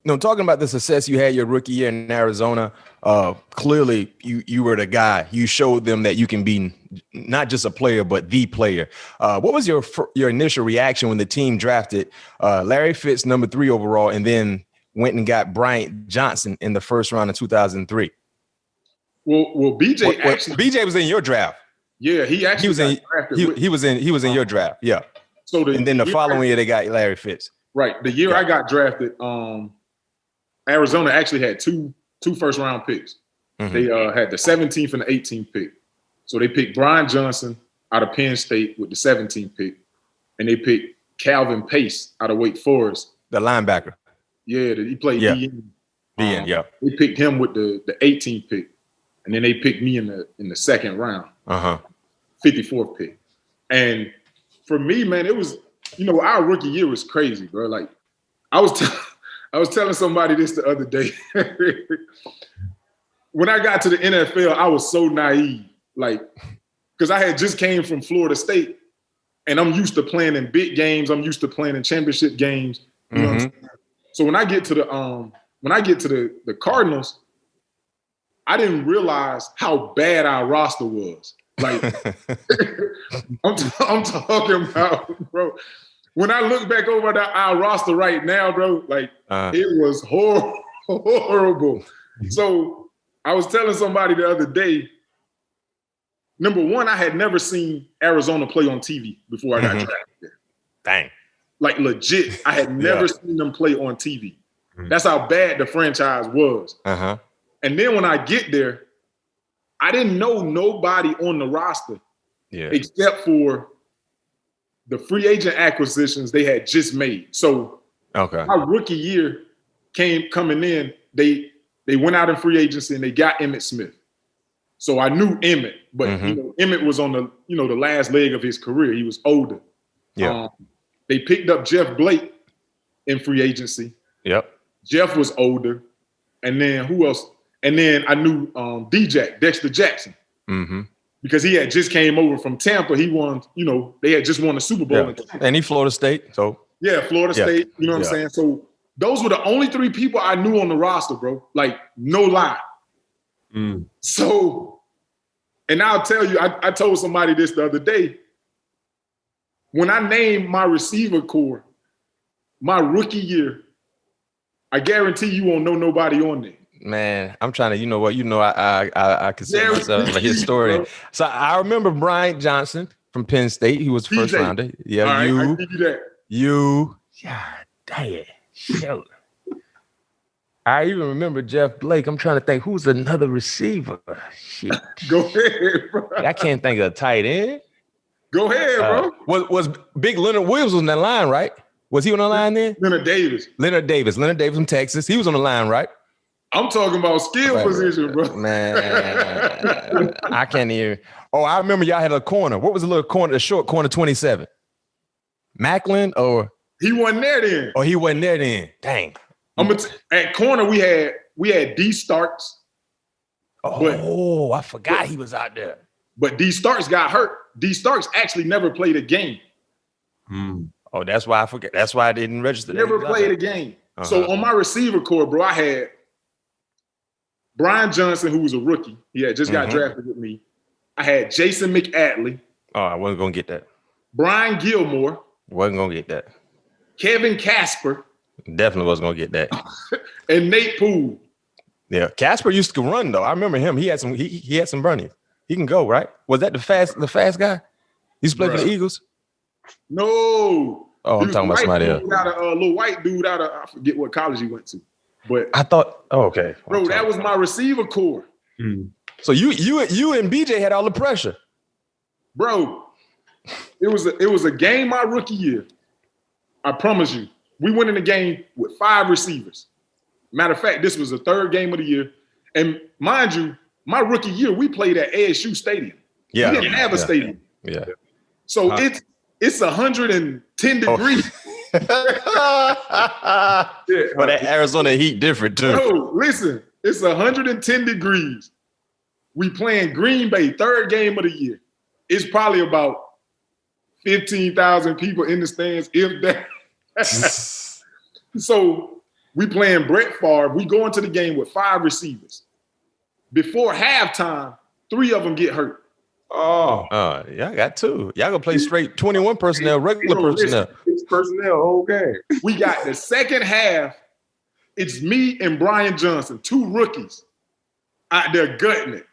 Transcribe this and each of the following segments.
No, talking about the success you had your rookie year in Arizona, clearly you were the guy. You showed them that you can be not just a player, but the player. What was your initial reaction when the team drafted Larry Fitz, number 3 overall, and then went and got Bryant Johnson in the first round of 2003? Well, BJ was in your draft. Yeah, he was in your draft. Yeah. So the following year they got Larry Fitz. Right. The year I got drafted, Arizona actually had two first round picks. Mm-hmm. They had the 17th and the 18th pick. So they picked Brian Johnson out of Penn State with the 17th pick, and they picked Calvin Pace out of Wake Forest, the linebacker. Yeah, he played DN. Yeah. They picked him with the 18th pick, and then they picked me in the second round, 54th pick. And for me, man, it was, our rookie year was crazy, bro. Like I was telling somebody this the other day. When I got to the NFL, I was so naive, like, because I had just came from Florida State, and I'm used to playing in big games. I'm used to playing in championship games. You know what I'm saying? So when I get to the Cardinals, I didn't realize how bad our roster was. Like, I'm talking about, bro. When I look back over our roster right now, bro, like it was horrible. So I was telling somebody the other day, number one, I had never seen Arizona play on TV before I got drafted there. Dang. Like legit, I had never seen them play on TV. That's how bad the franchise was. And then when I get there, I didn't know nobody on the roster except for the free agent acquisitions they had just made. So my rookie year coming in, they went out in free agency and they got Emmitt Smith. So I knew Emmitt, but Emmitt was on the the last leg of his career. He was older. Yeah. They picked up Jeff Blake in free agency. Yep. Jeff was older. And then who else? And then I knew Dexter Jackson. Because he had just came over from Tampa. He won, they had just won the Super Bowl. Yeah. And he Florida State. So Florida State. You know what I'm saying? So those were the only 3 people I knew on the roster, bro. Like, no lie. So, and I'll tell you, I told somebody this the other day. When I named my receiver core, my rookie year, I guarantee you won't know nobody on there. Man, I'm trying to, I consider myself a historian. So I remember Bryant Johnson from Penn State. He was the first rounder. Yeah, all right, I give you that. God damn, shoot. I even remember Jeff Blake. I'm trying to think who's another receiver. Shit. Go ahead, bro. I can't think of a tight end. Go ahead, bro. Was Big Leonard Williams on that line, right? Was he on the line then? Leonard Davis from Texas. He was on the line, right? I'm talking about skill position, bro. Man, I can't even. Oh, I remember y'all had a corner. What was the little corner, the short corner 27? Macklin or? He wasn't there then. Oh, he wasn't there then. Dang. At corner, we had D Starks. Oh, I forgot he was out there. But D Starks got hurt. D Starks actually never played a game. Oh, that's why I forget. That's why I didn't register. Never played a game. So on my receiver core, bro, I had Brian Johnson, who was a rookie. He had just got drafted with me. I had Jason McAtley. Oh, I wasn't going to get that. Brian Gilmore. Wasn't going to get that. Kevin Casper. Definitely wasn't going to get that. And Nate Poole. Yeah, Casper used to run, though. I remember him. He had some running. He can go, right? Was that the fast guy? He used to play for the Eagles? No. Oh, I'm talking about somebody else. A little white dude out of, I forget what college he went to. But I thought, okay. Bro, that was my receiver core. So you and BJ had all the pressure. Bro, it was a game my rookie year. I promise you. We went in the game with 5 receivers. Matter of fact, this was the 3rd game of the year. And mind you, my rookie year, we played at ASU Stadium. We didn't have a stadium. Yeah. So it's 110 degrees. But that Arizona heat different too. Bro, listen, it's 110 degrees. We playing Green Bay, 3rd game of the year. It's probably about 15,000 people in the stands, if that. So We playing Brett Favre. We go into the game with 5 receivers. Before halftime, 3 of them get hurt. Oh, y'all got 2. Y'all gonna play straight 21 personnel, regular personnel. It's personnel whole game. We got the second half. It's me and Brian Johnson, 2 rookies out there gutting it.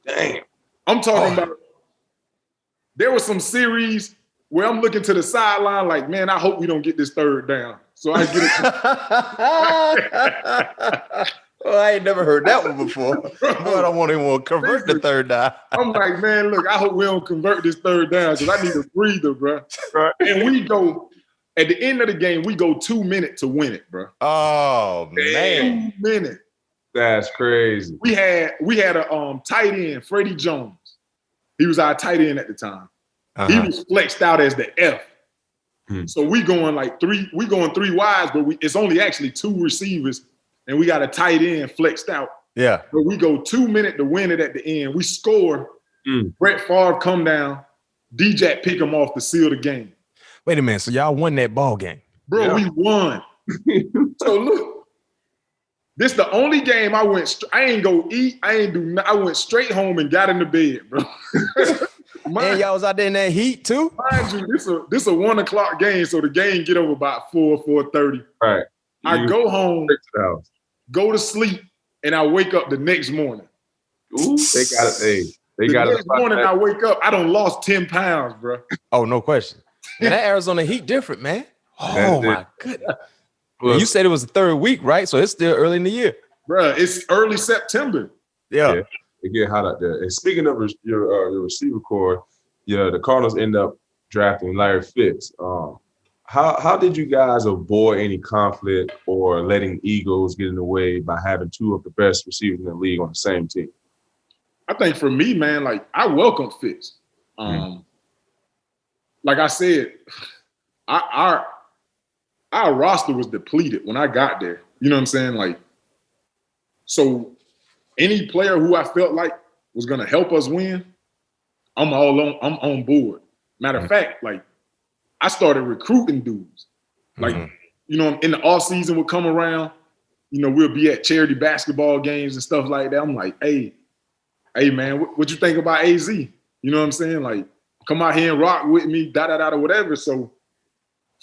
Damn. I'm talking about. There was some series where I'm looking to the sideline like, man, I hope we don't get this 3rd down. So I get it. Well, I ain't never heard that one before. But I don't want anyone to convert the 3rd down. I'm like, man, look, I hope we don't convert this 3rd down because I need a breather, bro. Right. And we go, at the end of the game, we go 2 minutes to win it, bro. Oh, man. 2 minutes. That's crazy. We had a tight end, Freddie Jones. He was our tight end at the time. He was flexed out as the F. So we going 3 wides, but it's only actually 2 receivers, and we got a tight end flexed out. Yeah. But we go 2 minutes to win it at the end. We score. Brett Favre come down. D-Jack pick him off to seal the game. Wait a minute. So y'all won that ball game? Bro, we won. So look, this the only game I went. I ain't go eat. I ain't do nothing. I went straight home and got in the bed, bro. And y'all was out there in that heat too? Mind you, this a 1 o'clock game, so the game get over about 4:30. Right. I go home, go to sleep, and I wake up the next morning. Ooh, they got it. Hey, they got it. The next morning I wake up, I done lost 10 pounds, bro. Oh, no question. Man, that Arizona heat different, man. Oh my goodness. Well, you said it was the 3rd week, right? So it's still early in the year. Bro, it's early September. Yeah. It get hot out there. And speaking of your receiver core, the Cardinals end up drafting Larry Fitz. How did you guys avoid any conflict or letting egos get in the way by having 2 of the best receivers in the league on the same team? I think for me, man, like I welcome Fitz. Like I said, our roster was depleted when I got there. You know what I'm saying? Like, so any player who I felt like was going to help us win, I'm on board. Matter of fact, like I started recruiting dudes. Like, you know, in the off season would come around, you know, we'll be at charity basketball games and stuff like that. I'm like, hey man, what you think about AZ? You know what I'm saying? Like, come out here and rock with me, or whatever. So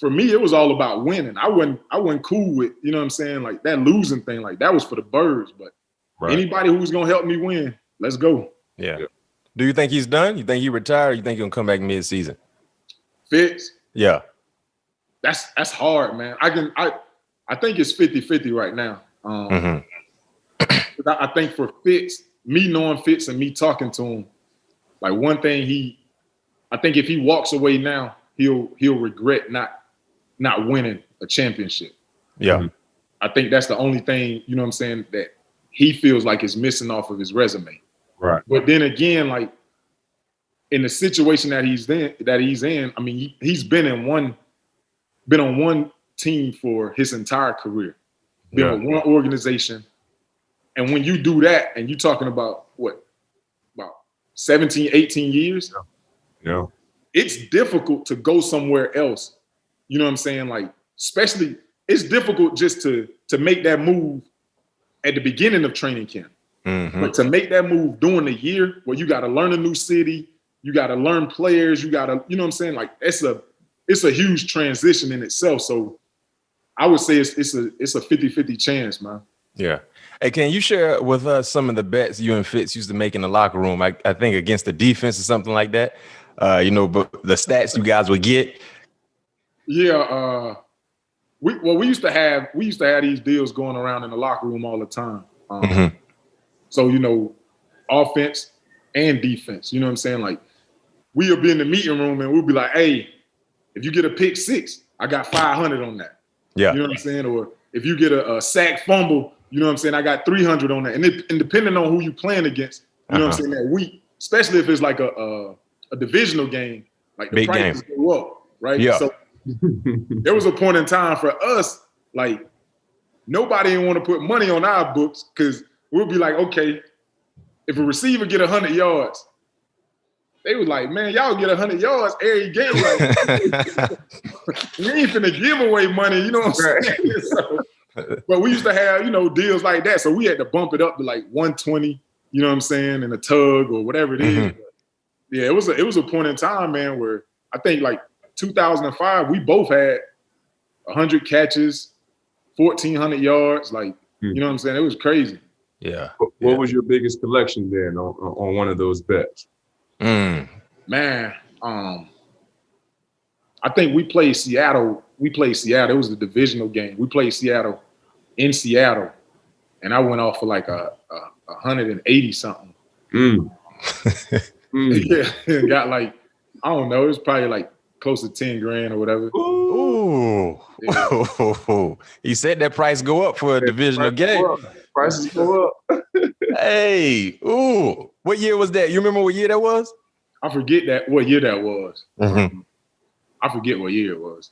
for me, it was all about winning. I wasn't cool with, you know what I'm saying, like that losing thing. Like that was for the birds. But anybody who was gonna help me win, let's go. Yeah. Do you think he's done? You think he retired? Or you think he'll come back mid-season? Fitz? Yeah. That's hard, man. I think it's 50-50 right now. I think for Fitz, me knowing Fitz and me talking to him, like one thing I think if he walks away now, he'll regret not winning a championship. Yeah. I think that's the only thing, you know what I'm saying, that he feels like is missing off of his resume. Right. But then again, like in the situation that he's in, I mean, he's been on one team for his entire career, been with one organization. And when you do that and you're talking about about 17, 18 years, yeah, it's difficult to go somewhere else. You know what I'm saying? Like, especially it's difficult just to make that move at the beginning of training camp. But to make that move during the year where you got to learn a new city, you got to learn players, you got to, you know what I'm saying? Like it's a huge transition in itself. So I would say it's a 50-50 chance, man. Yeah. Hey, can you share with us some of the bets you and Fitz used to make in the locker room? I think against the defense or something like that. But the stats you guys would get. Yeah. We used to have these deals going around in the locker room all the time. So, offense and defense, you know what I'm saying? Like we'll be in the meeting room and we'll be like, hey, if you get a pick six, I got 500 on that. Yeah. You know what I'm saying? Or if you get a sack fumble, you know what I'm saying? I got 300 on that. And depending on who you playing against, you know what I'm saying, that week, especially if it's like a divisional game, like the prices go up, right? Yeah. So there was a point in time for us, like nobody didn't want to put money on our books because we'll be like, okay, if a receiver get 100 yards, they was like, man, y'all get 100 yards every game. Like, we ain't finna give away money, you know what I'm saying? So But we used to have, deals like that. So we had to bump it up to like 120, you know what I'm saying, in a tug or whatever it is. But yeah, it was a point in time, man, where I think like 2005, we both had 100 catches, 1,400 yards. Like, you know what I'm saying? It was crazy. Yeah. What was your biggest collection then on one of those bets? Man, I think we played Seattle. It was the divisional game. We played Seattle in Seattle, and I went off for like a 180 something. Yeah, and got like, I don't know, it was probably like close to 10 grand or whatever. Ooh. Yeah. He said that price go up for a divisional game. Prices go up. Hey, ooh. What year was that? You remember what year that was? I forget what year that was. I forget what year it was.